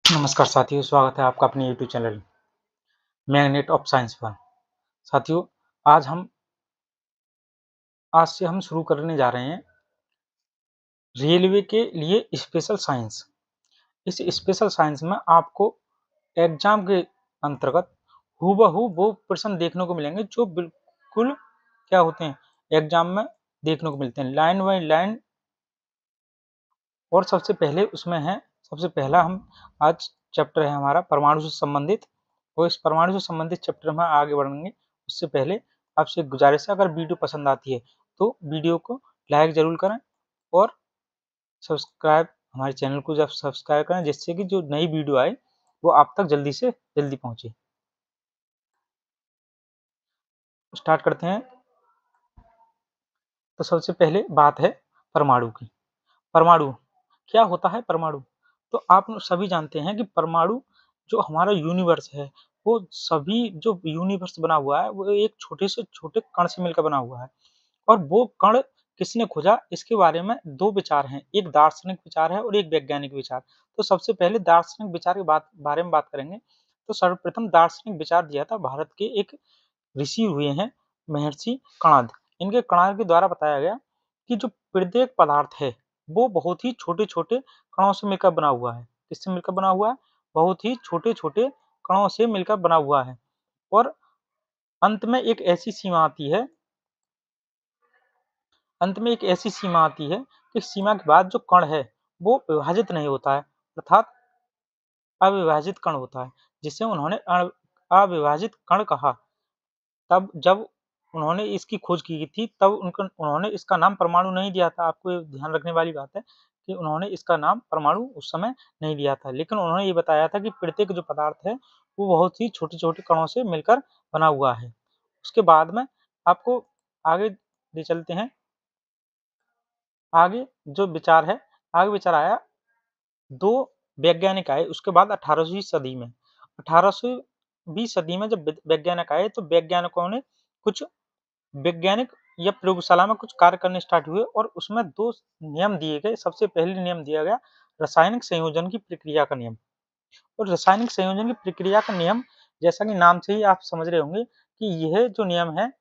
नमस्कार साथियों, स्वागत है आपका अपने YouTube channel magnet of science पर। साथियों, आज से हम शुरू करने जा रहे हैं रेलवे के लिए स्पेशल साइंस। इस स्पेशल साइंस में आपको एग्जाम के अंतर्गत हूबहू वो प्रश्न देखने को मिलेंगे जो बिल्कुल क्या होते हैं एग्जाम में देखने को मिलते हैं, लाइन बाई लाइन। और सबसे पहला हम आज चैप्टर है हमारा परमाणु से संबंधित। और इस परमाणु से संबंधित चैप्टर में आगे बढ़ेंगे उससे पहले आपसे एक गुजारिश है, अगर वीडियो पसंद आती है तो वीडियो को लाइक जरूर करें और सब्सक्राइब हमारे चैनल को जब सब्सक्राइब करें, जिससे कि जो नई वीडियो आए वो आप तक जल्दी से जल्दी पहुंचे। स्टार्ट करते हैं। तो सबसे पहले बात है परमाणु की। परमाणु क्या होता है? परमाणु तो आप सभी जानते हैं कि परमाणु जो हमारा यूनिवर्स है, वो सभी जो यूनिवर्स बना हुआ है वो एक छोटे से छोटे कण से मिलकर बना हुआ है। और वो कण किसने खोजा, इसके बारे में दो विचार हैं, एक दार्शनिक विचार है और एक वैज्ञानिक विचार। तो सबसे पहले दार्शनिक विचार के बारे में बात करेंगे। तो सर्वप्रथम दार्शनिक विचार दिया था भारत के एक ऋषि हुए हैं, महर्षि कणाद। इनके कणाद के द्वारा बताया गया कि जो प्रत्येक पदार्थ है वो बहुत ही छोटे छोटे कणों से मिलकर बना हुआ है। किससे मिलकर बना हुआ है? बहुत ही छोटे छोटे कणों से मिलकर बना हुआ है। और अंत में एक ऐसी सीमा आती है अंत में एक ऐसी सीमा आती है कि सीमा के बाद जो कण है वो विभाजित नहीं होता है, अर्थात अविभाजित कण होता है, जिसे उन्होंने अविभाजित कण कहा। तब जब उन्होंने इसकी खोज की थी तब उन्होंने इसका नाम परमाणु नहीं दिया था। आपको ये ध्यान रखने वाली बात है कि उन्होंने इसका नाम परमाणु उस समय नहीं दिया था, लेकिन उन्होंने ये बताया था कि प्रत्येक जो पदार्थ है वो बहुत ही छोटे छोटे कणों से मिलकर बना हुआ है। उसके बाद में आपको आगे ले चलते हैं। आगे जो विचार है, आगे विचार आया, दो वैज्ञानिक आए उसके बाद 18वीं सदी में। 18वीं सदी में जब वैज्ञानिक आए तो वैज्ञानिकों ने कुछ वैज्ञानिक या प्रयोगशाला में कुछ कार्य करने स्टार्ट हुए और उसमें दो नियम दिए गए। सबसे पहले नियम दिया गया रासायनिक संयोजन की प्रक्रिया का नियम। और रासायनिक संयोजन की प्रक्रिया का नियम, जैसा कि नाम से ही आप समझ रहे होंगे कि यह जो नियम है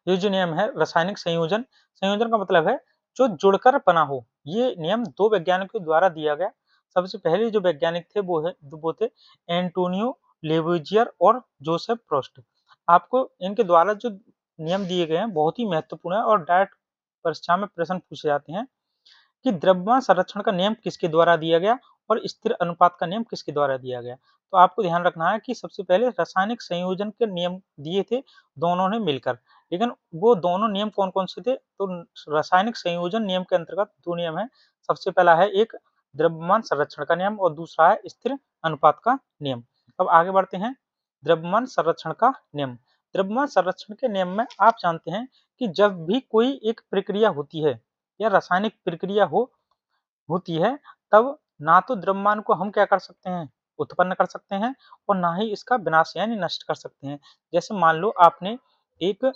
ये जो नियम है रासायनिक संयोजन, संयोजन का मतलब है जो जुड़कर बना हो। ये नियम दो वैज्ञानिकों द्वारा दिया गया। सबसे पहले जो वैज्ञानिक थे वो थे एंटोनियो लेवोजियर और जोसेफ प्रोस्ट। आपको इनके द्वारा जो नियम दिए गए हैं बहुत ही महत्वपूर्ण है और डायरेक्ट परीक्षा में प्रश्न पूछे जाते हैं कि द्रव्यमान संरक्षण का नियम किसके द्वारा दिया गया और स्थिर अनुपात का नियम किसके द्वारा दिया गया। तो आपको ध्यान रखना है कि सबसे पहले रासायनिक संयोजन के नियम दिए थे दोनों ने मिलकर, लेकिन वो दोनों नियम कौन कौन से थे? तो रासायनिक संयोजन नियम के अंतर्गत दो नियम है। सबसे पहला है एक द्रव्यमान संरक्षण का नियम और दूसरा है स्थिर अनुपात का नियम। अब आगे बढ़ते हैं। द्रव्यमान संरक्षण का नियम। द्रव्यमान संरक्षण के नियम में आप जानते हैं कि जब भी कोई एक प्रक्रिया होती है या रासायनिक प्रक्रिया होती है, तब ना तो द्रव्यमान को हम क्या कर सकते हैं, उत्पन्न कर सकते हैं, और ना ही इसका विनाश यानी नष्ट कर सकते हैं। जैसे मान लो आपने एक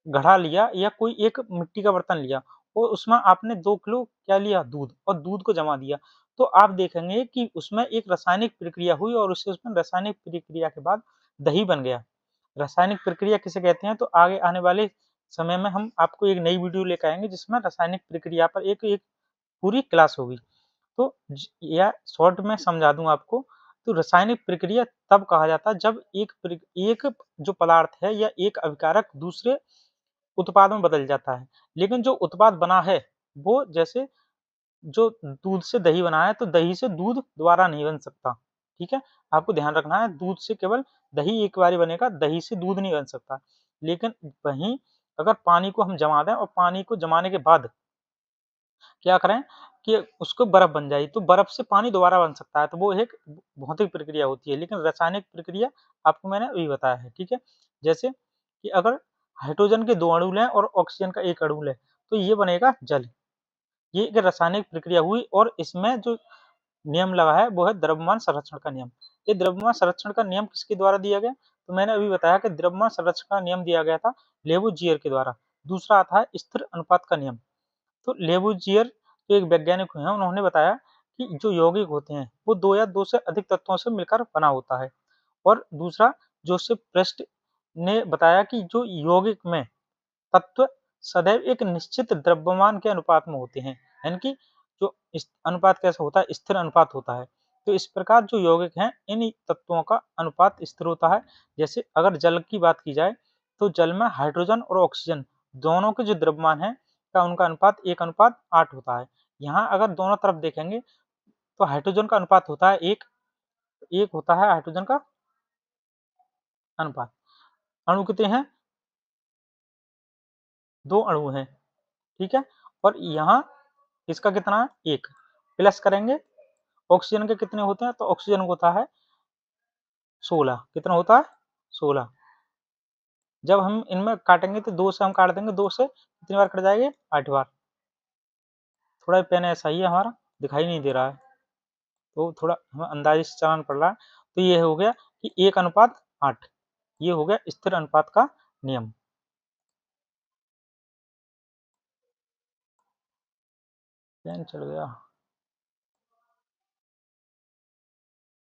घड़ा लिया या कोई एक मिट्टी का बर्तन लिया और उसमें आपने 2 किलो क्या लिया, दूध, और दूध को जमा दिया। तो आप देखेंगे कि उसमें एक रासायनिक प्रक्रिया हुई और उसमें रासायनिक प्रक्रिया के बाद दही बन गया। रासायनिक प्रक्रिया किसे कहते हैं? तो आगे आने वाले समय में हम आपको एक नई वीडियो लेकर आएंगे जिसमें रासायनिक प्रक्रिया पर एक एक पूरी क्लास होगी। तो या शॉर्ट में समझा दूं आपको, तो रासायनिक प्रक्रिया तब कहा जाता है जब एक जो पदार्थ है या एक अभिकारक दूसरे उत्पाद में बदल जाता है, लेकिन जो उत्पाद बना है वो, जैसे जो दूध से दही बना है तो दही से दूध दोबारा नहीं बन सकता। ठीक है, आपको ध्यान रखना है, दूध से केवल दही एक बार बनेगा, दही से दूध नहीं बन सकता। लेकिन वहीं अगर पानी को हम जमा दें और पानी को जमाने के बाद क्या करें कि उसको बर्फ बन जाए, तो बर्फ से पानी दोबारा बन सकता है। तो वो एक भौतिक प्रक्रिया होती है, लेकिन रासायनिक प्रक्रिया आपको मैंने अभी बताया है। ठीक है, जैसे कि अगर हाइड्रोजन के 2 अणु लें और ऑक्सीजन का 1 अणु लें तो ये बनेगा जल। ये एक रासायनिक प्रक्रिया हुई और इसमें जो नियम लगा है वो है द्रव्यमान संरक्षण का नियम। ये द्रव्यमान संरक्षण का नियम किसके द्वारा दिया गया? तो मैंने अभी बताया कि द्रव्यमान संरक्षण का नियम दिया गया था लेवोजियर के द्वारा। दूसरा आता है स्थिर अनुपात का नियम। तो लेबुजियर जो एक वैज्ञानिक हैं उन्होंने बताया कि जो यौगिक होते हैं वो 2 या 2 से अधिक तत्वों से मिलकर बना होता है। और दूसरा, जोसेफ प्रेस्ट ने बताया कि जो यौगिक में तत्व सदैव एक निश्चित द्रव्यमान के अनुपात में होते हैं, यानी कि जो इस अनुपात कैसा होता है, स्थिर अनुपात होता है। तो इस प्रकार जो यौगिक हैं इन तत्वों का अनुपात स्थिर होता है। जैसे अगर जल की बात की जाए तो जल में हाइड्रोजन और ऑक्सीजन दोनों के जो द्रव्यमान है का उनका अनुपात 1:8 होता है। यहाँ अगर दोनों तरफ देखेंगे तो हाइड्रोजन का अनुपात होता है 1 होता है हाइड्रोजन का अनुपात। अणु कितने हैं? 2 अणु हैं, ठीक है। और यहाँ इसका कितना है? 1 प्लस करेंगे। ऑक्सीजन के कितने होते हैं? तो ऑक्सीजन को होता है 16। कितना होता है? 16। जब हम इनमें काटेंगे तो 2 से हम काट देंगे, 2 से कितनी बार कट जाएगी? 8 बार। थोड़ा पेन ऐसा ही है हमारा, दिखाई नहीं दे रहा है, तो थोड़ा हमें अंदाजे से चलाना पड़ रहा है। तो ये हो गया कि 1:8, ये हो गया स्थिर अनुपात का नियम। पेन चल गया,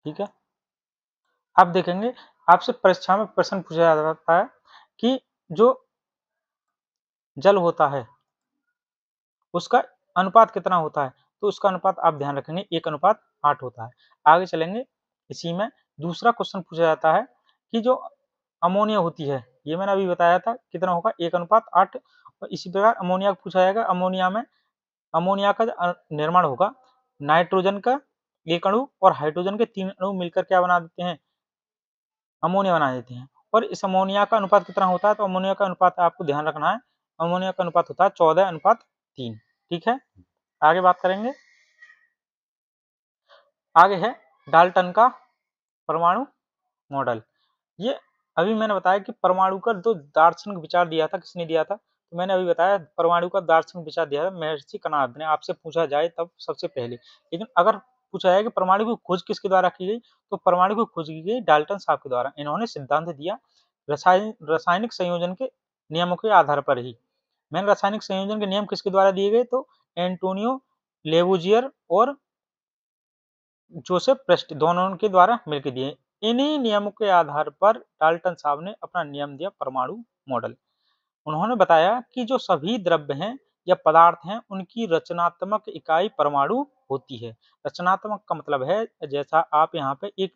ठीक है। आप देखेंगे आपसे परीक्षा में प्रश्न पूछा जाता है कि जो जल होता है उसका अनुपात कितना होता है? तो उसका अनुपात आप ध्यान रखेंगे 1:8 होता है। आगे चलेंगे, इसी में दूसरा क्वेश्चन पूछा जाता है कि जो अमोनिया होती है, ये मैंने अभी बताया था कितना होगा? 1:8। और इसी प्रकार अमोनिया पूछा जाएगा। अमोनिया का निर्माण होगा, नाइट्रोजन का 1 अणु और हाइड्रोजन के 3 अणु मिलकर क्या बना देते हैं? अमोनिया बना देते हैं। और इस अमोनिया का अनुपात कितना होता है? तो अमोनिया का अनुपात आपको ध्यान रखना है, अमोनिया का अनुपात होता है 14:3, ठीक है। आगे बात करेंगे, आगे है डाल्टन का परमाणु मॉडल। ये अभी मैंने बताया कि परमाणु का जो दार्शनिक विचार दिया था, किसने दिया था? तो मैंने अभी बताया परमाणु का दार्शनिक विचार दिया था महर्षि कणाद ने। आपसे पूछा जाए तब सबसे पहले, लेकिन अगर पूछा जाए कि परमाणु की खोज किसके द्वारा की गई, तो परमाणु की खोज की गई डाल्टन साहब के द्वारा। इन्होंने सिद्धांत दिया रासायनिक संयोजन के नियमों के आधार पर ही। मैंने रासायनिक संयोजन के नियम किसके द्वारा दिए गए? तो एंटोनियो लेवोजियर और जोसेफ प्रेस्ट दोनों के द्वारा मिलकर दिए। इन्हीं नियमों के आधार पर डाल्टन साहब ने अपना नियम दिया परमाणु मॉडल। उन्होंने बताया कि जो सभी द्रव्य हैं या पदार्थ हैं उनकी रचनात्मक इकाई परमाणु होती है। रचनात्मक का मतलब है, जैसा आप यहाँ पे एक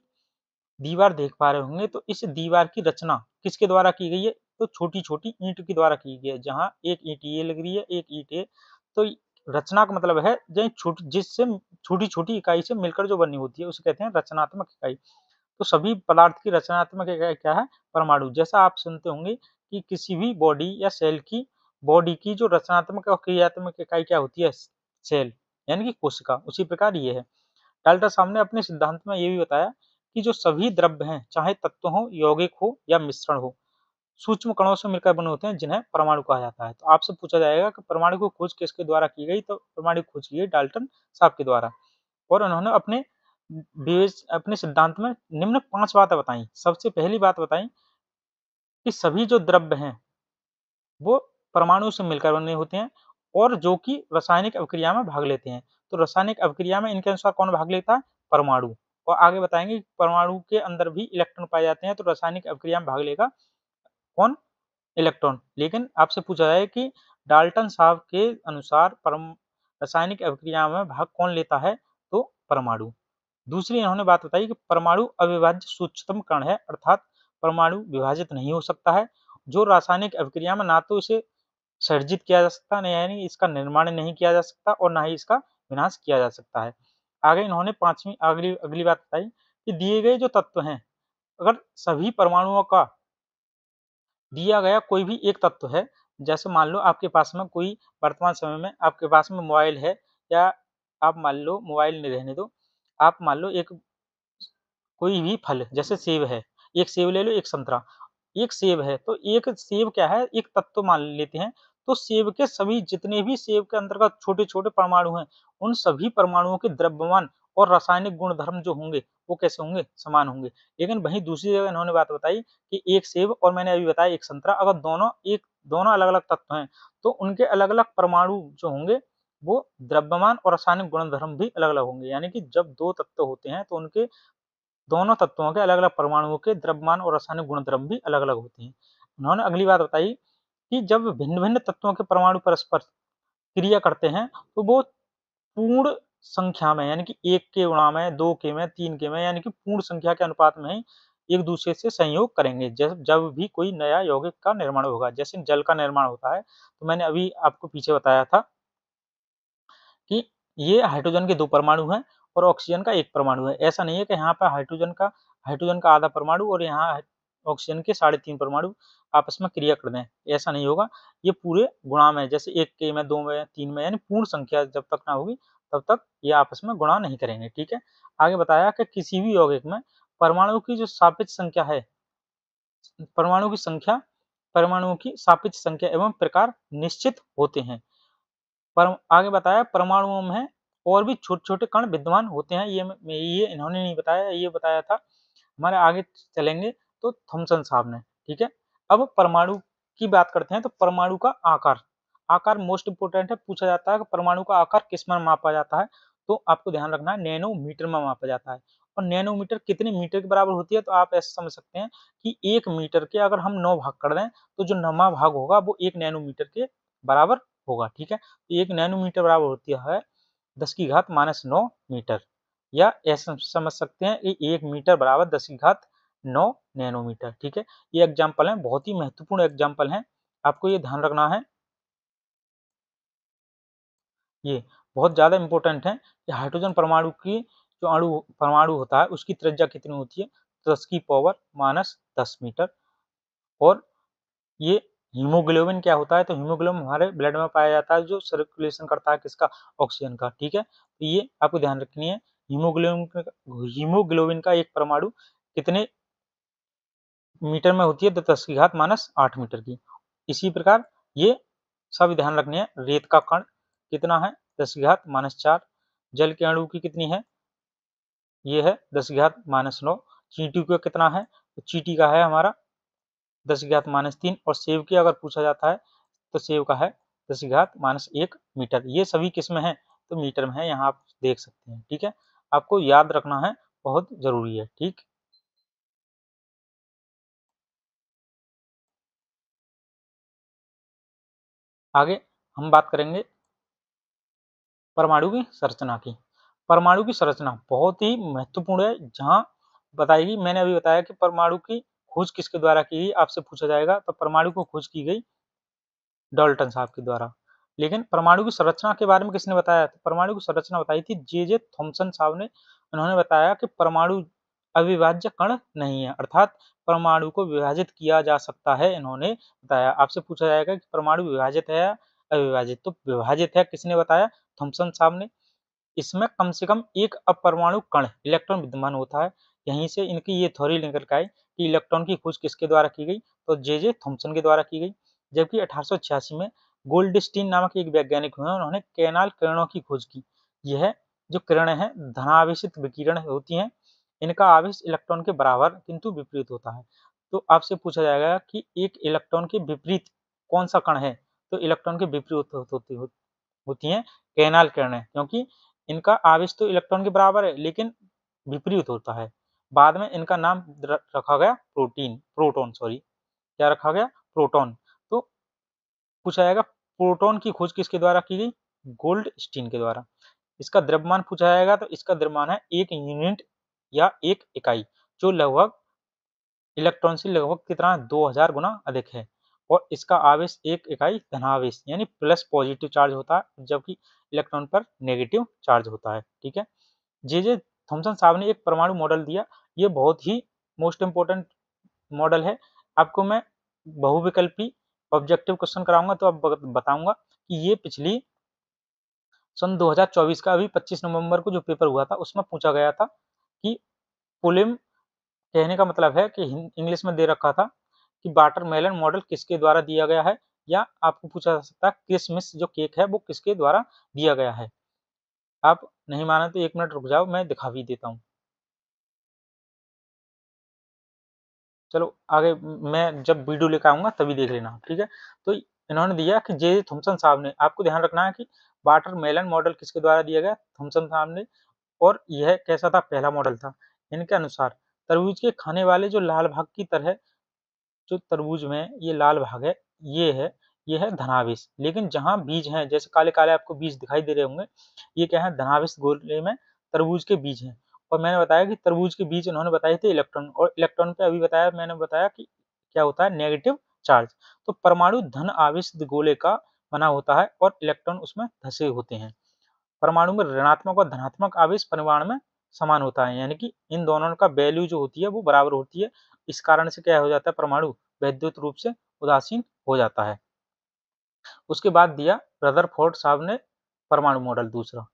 दीवार देख पा रहे होंगे, तो इस दीवार की रचना किसके द्वारा की गई है? तो छोटी छोटी ईंट के द्वारा की गई है। जहाँ एक ईंट ये लग रही है, एक ईंट है, तो रचना का मतलब है जिससे छोटी छोटी इकाई से मिलकर जो बनी होती है उसे कहते हैं रचनात्मक इकाई। तो सभी पदार्थ की रचनात्मक इकाई क्या है? परमाणु। जैसा आप सुनते होंगे कि किसी भी बॉडी या सेल की बॉडी की जो रचनात्मक और क्रियात्मक इकाई क्या होती है? सेल, यानी कि कोशिका। उसी प्रकार ये है। डाल्टन साहब ने अपने सिद्धांत में ये भी बताया कि जो सभी द्रव्य हैं, चाहे तत्व हो, यौगिक हो या मिश्रण हो, सूक्ष्म कणों से मिलकर बने होते हैं, जिन्हें परमाणु कहा जाता है। तो आपसे पूछा जाएगा कि परमाणु की खोज किसके द्वारा की गई? तो परमाणु की खोज की गई डाल्टन साहब के द्वारा। और उन्होंने अपने सिद्धांत में निम्न 5 बातें बताई। सबसे पहली बात बताई कि सभी जो द्रव्य हैं वो परमाणु से मिलकर बने होते हैं और जो कि रासायनिक अभिक्रिया में भाग लेते हैं। तो रासायनिक अभिक्रिया में इनके अनुसार कौन भाग लेता है? परमाणु। और आगे बताएंगे कि परमाणु के अंदर भी इलेक्ट्रॉन पाए जाते हैं, तो रासायनिक अभिक्रिया में भाग लेगा कौन? इलेक्ट्रॉन। लेकिन आपसे पूछा जाए कि डाल्टन साहब के अनुसार रासायनिक अभिक्रिया में भाग कौन लेता है? तो परमाणु। दूसरी इन्होंने बात बताई कि परमाणु अविभाज्य सूक्ष्मतम कण है, अर्थात परमाणु विभाजित नहीं हो सकता है। जो रासायनिक अभिक्रिया में ना तो इसे सर्जित किया जा सकता है, यानी इसका निर्माण नहीं किया जा सकता और ना ही इसका विनाश किया जा सकता है। आगे इन्होंने पांचवी अगली अगली बात बताई कि दिए गए जो तत्व हैं, अगर सभी परमाणुओं का दिया गया कोई भी एक तत्व है, जैसे मान लो आपके पास में कोई वर्तमान समय में आपके पास में मोबाइल है, या आप मान लो मोबाइल नहीं रहने दो, आप मान लो एक कोई भी फल जैसे सेब है, एक सेब ले लो, एक संतरा। एक सेब है तो एक सेब क्या है? एक तत्व मान लेते हैं। तो सेब के सभी जितने भी सेब के अंतर्गत छोटे-छोटे परमाणु हैं, उन सभी परमाणुओं के द्रव्यमान और रासायनिक गुणधर्म जो होंगे, वो कैसे होंगे? समान होंगे। लेकिन वहीं दूसरी जगह इन्होंने बात बताई कि एक सेब और मैंने अभी बताया एक संतरा, अगर दोनों अलग-अलग तत्व हैं, तो उनके अलग-अलग परमाणु जो होंगे, वो द्रव्यमान और रासायनिक गुणधर्म भी अलग-अलग होंगे। यानी कि जब 2 तत्व होते हैं तो उनके दोनों तत्वों के अलग-अलग परमाणुओं के द्रव्यमान और रासायनिक गुणधर्म भी अलग-अलग होते हैं। उन्होंने अगली बात बताई कि जब भिन्न-भिन्न तत्वों के परमाणु परस्पर क्रिया करते हैं तो वो पूर्ण संख्या में यानी कि 1 के गुणा में, 2 के में, 3 के में यानी कि पूर्ण संख्या के अनुपात में ही एक-दूसरे से सहयोग करेंगे। जब भी कोई नया यौगिक का निर्माण होगा, जैसे जल का निर्माण होता है, तो मैंने अभी आपको पीछे बताया था कि ये हाइड्रोजन के 2 परमाणु हैं और ऑक्सीजन का 1 परमाणु है। ऐसा नहीं है कि यहाँ पर हाइड्रोजन का आधा परमाणु और यहाँ ऑक्सीजन के 3.5 परमाणु आपस में क्रिया कर दें, ऐसा नहीं होगा। ये पूरे गुणा में जैसे 1 के में, 2 में, 3 में यानी पूर्ण संख्या जब तक ना होगी तब तक ये आपस में गुणा नहीं करेंगे, ठीक है। आगे बताया कि किसी भी यौगिक में परमाणु की जो सापेक्ष संख्या है, परमाणुओं की सापेक्ष संख्या एवं प्रकार निश्चित होते हैं। पर आगे बताया परमाणुओं में और भी छोटे-छोटे कण विद्यमान होते हैं। ये इन्होंने नहीं बताया, ये बताया था हमारे आगे चलेंगे तो थॉमसन साहब ने, ठीक है। अब परमाणु की बात करते हैं तो परमाणु का आकार, आकार मोस्ट इम्पोर्टेंट है। पूछा जाता है कि परमाणु का आकार किस में मापा जाता है, तो आपको ध्यान रखना है नैनोमीटर में मापा जाता है। और नैनोमीटर कितने मीटर के बराबर होती है, तो आप ऐसे समझ सकते हैं कि 1 मीटर के अगर हम 9 भाग कर दें तो जो 9वां भाग होगा वो 1 नैनोमीटर के बराबर होगा, ठीक है। 1 नैनोमीटर बराबर होती है 10⁻⁹ मीटर, या ऐसा समझ सकते हैं कि 1 मीटर बराबर 10⁹ नैनोमीटर, ठीक है। ये एग्जाम्पल है, बहुत ही महत्वपूर्ण एग्जाम्पल है, आपको ये ध्यान रखना है। ये बहुत ज़्यादा इम्पोर्टेंट है कि हाइड्रोजन परमाणु की जो परमाणु होता है उसकी त्रिज्या कितनी होती है, 10⁻⁻10 मीटर। और ये हीमोग्लोबिन क्या होता है, तो हीमोग्लोबिन हमारे ब्लड में पाया जाता है जो सर्कुलेशन करता है किसका, ऑक्सीजन का, ठीक है। तो ये आपको ध्यान रखनी है। हीमोग्लोबिन का एक परमाणु कितने मीटर में होती है, तो 10⁻⁸ मीटर की। इसी प्रकार ये सब ध्यान रखने हैं। रेत का कण कितना है, 10⁻⁴। जल के अणु की कितनी है, ये है 10⁻⁹। चींटी का कितना है, तो चींटी का है हमारा 10⁻³ और सेब की अगर पूछा जाता है तो सेब का है 10⁻1 मीटर। ये सभी किस में है, तो मीटर में है, यहाँ आप देख सकते हैं, ठीक है। आपको याद रखना है, बहुत जरूरी है, ठीक। आगे हम बात करेंगे परमाणु की संरचना की। परमाणु की संरचना बहुत ही महत्वपूर्ण है, जहाँ बताएगी, मैंने अभी बताया कि परमाणु की खोज किसके द्वारा की गई, आपसे पूछा जाएगा तो परमाणु को खोज की गई डाल्टन साहब के द्वारा। लेकिन परमाणु की संरचना के बारे में किसने बताया, तो परमाणु की संरचना बताई थी जे थॉमसन साहब ने। उन्होंने बताया कि परमाणु अविभाज्य कण नहीं है, अर्थात परमाणु को विभाजित किया जा सकता है, इन्होंने बताया। आपसे पूछा जाएगा कि परमाणु विभाजित है या अविभाजित, तो विभाजित है किसने बताया, थॉमसन साहब ने। इसमें कम से कम एक अपरमाणु कण इलेक्ट्रॉन विद्यमान होता है। यहीं से इनकी ये थ्योरी निकल के आई कि इलेक्ट्रॉन की खोज किसके द्वारा की गई, तो जे थॉमसन के द्वारा की गई। जबकि 1886 में गोल्डस्टीन नामक एक वैज्ञानिक हुए, उन्होंने कैनाल किरणों की खोज की। यह जो किरणें हैं धनावेशित विकिरण होती हैं, इनका आवेश इलेक्ट्रॉन के बराबर किंतु विपरीत होता है। तो आपसे पूछा जाएगा कि एक इलेक्ट्रॉन के विपरीत कौन सा कण है, तो इलेक्ट्रॉन के विपरीत होती हैं कैनाल किरणें, क्योंकि इनका आवेश तो इलेक्ट्रॉन के बराबर है लेकिन विपरीत होता है। बाद में इनका नाम रखा गया प्रोटॉन, सॉरी, क्या रखा गया, प्रोटॉन। तो पूछा जाएगा प्रोटॉन की खोज किसके द्वारा की गई, गोल्डस्टीन के द्वारा। इसका द्रव्यमान पूछा जाएगा, तो इसका द्रव्यमान है 1 यूनिट या 1 इकाई, जो लगभग इलेक्ट्रॉन से लगभग कितना 2000 गुना अधिक है। और इसका आवेश 1 इकाई धनावेश यानी प्लस पॉजिटिव चार्ज होता है, जबकि इलेक्ट्रॉन पर नेगेटिव चार्ज होता है, ठीक है। जे थॉमसन साहब ने एक परमाणु मॉडल दिया, ये बहुत ही मोस्ट इम्पोर्टेंट मॉडल है। आपको मैं बहुविकल्पी ऑब्जेक्टिव क्वेश्चन कराऊंगा तो अब बताऊंगा कि ये पिछली सन 2024 का अभी 25 नवंबर को जो पेपर हुआ था उसमें पूछा गया था कि पोलिम, कहने का मतलब है कि इंग्लिश में दे रखा था कि वाटरमेलन मॉडल किसके द्वारा दिया गया है, या आपको पूछा जा सकता है क्रिसमस जो केक है वो किसके द्वारा दिया गया है। आप नहीं माने तो 1 मिनट रुक जाओ, मैं दिखा भी देता हूँ। चलो आगे मैं जब वीडियो लेकर आऊंगा तभी देख लेना, ठीक है। तो इन्होंने दिया कि जे थॉमसन साहब ने, आपको ध्यान रखना है कि वाटरमेलन मॉडल किसके द्वारा दिया गया, थॉमसन साहब ने, और यह कैसा था, पहला मॉडल था। इनके अनुसार तरबूज के खाने वाले जो लाल भाग की तरह, जो तरबूज में ये लाल भाग है, ये है धनावेश। लेकिन जहाँ बीज हैं, जैसे काले काले आपको बीज दिखाई दे रहे होंगे, ये क्या है, धनावेश गोले में तरबूज के बीज हैं। और मैंने बताया कि तरबूज के बीज उन्होंने बताए थे इलेक्ट्रॉन, और इलेक्ट्रॉन पे अभी बताया, मैंने बताया कि क्या होता है, नेगेटिव चार्ज। तो परमाणु धन आवेश गोले का बना होता है और इलेक्ट्रॉन उसमें धसे होते हैं। परमाणु में ऋणात्मक और धनात्मक आवेश परिमाण में समान होता है, यानी कि इन दोनों का वैल्यू जो होती है वो बराबर होती है। इस कारण से क्या हो जाता है, परमाणु वैद्युत रूप से उदासीन हो जाता है। उसके बाद दिया रदरफोर्ड साहब ने परमाणु मॉडल दूसरा।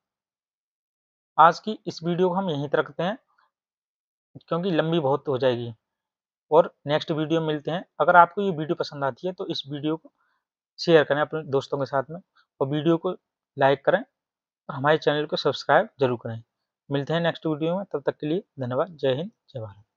आज की इस वीडियो को हम यहीं तक रखते हैं, क्योंकि लंबी बहुत हो जाएगी, और नेक्स्ट वीडियो में मिलते हैं। अगर आपको ये वीडियो पसंद आती है तो इस वीडियो को शेयर करें अपने दोस्तों के साथ में, और वीडियो को लाइक करें, और हमारे चैनल को सब्सक्राइब जरूर करें। मिलते हैं नेक्स्ट वीडियो में, तब तक के लिए धन्यवाद। जय हिंद, जय भारत।